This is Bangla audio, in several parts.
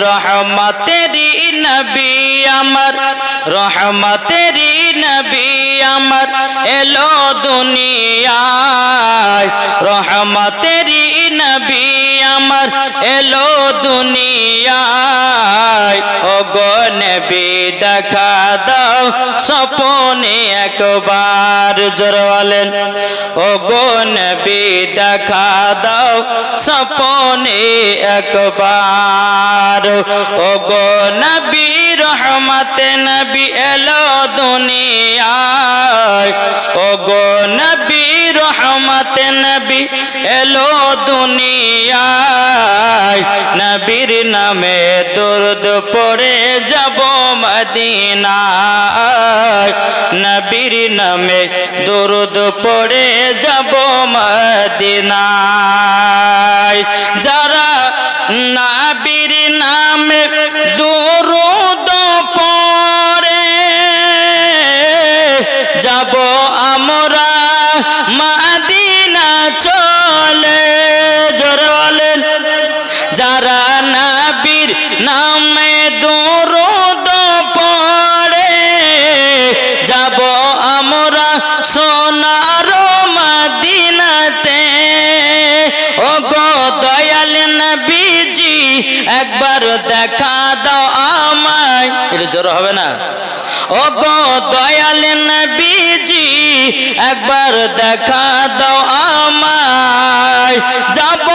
রহমতেরি নবী আমার, রহমতেরি নবী আমার এলো দুনিয়ায়, রহমতেরি নবী আমার এলো দুনিয়ায়। ও গো নবী দেখা দাও স্বপনে একবার, জোরে বলেন ও গো নবী দেখা দাও স্বপনে একবার। ও গো নবী রহমতে নবী এলো দুনিয়ায়, ও গো নবী রহমতে নবী এলো দুনিয়ায়। নবীর নামে দরুদ পড়ে যাব মদিনায়, নবীর নামে দরুদ পড়ে যাব মদিনায়। যারা নবীর নামে দরুদ পড়ে যাব আমরা মদিনা চলে, জোরে বলেন। যারা নবীর নামে দরুদ পড়ে যাব আমরা সোনার মদিনাতে। ও গো দয়াল নবীজি একবার দেখা দাও আমায়, এটা জোর হবে না। ও গো দয়াল নবীজি একবার দেখা দাও আমায়। যাব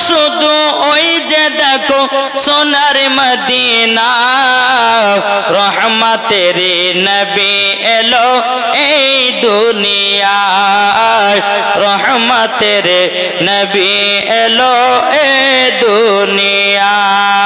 শুধু ওই যে দেখো সোনার মদিনা, রহমতের নবী এলো এই দুনিয়ায়, রহমতের নবী এলো এই দুনিয়ায়।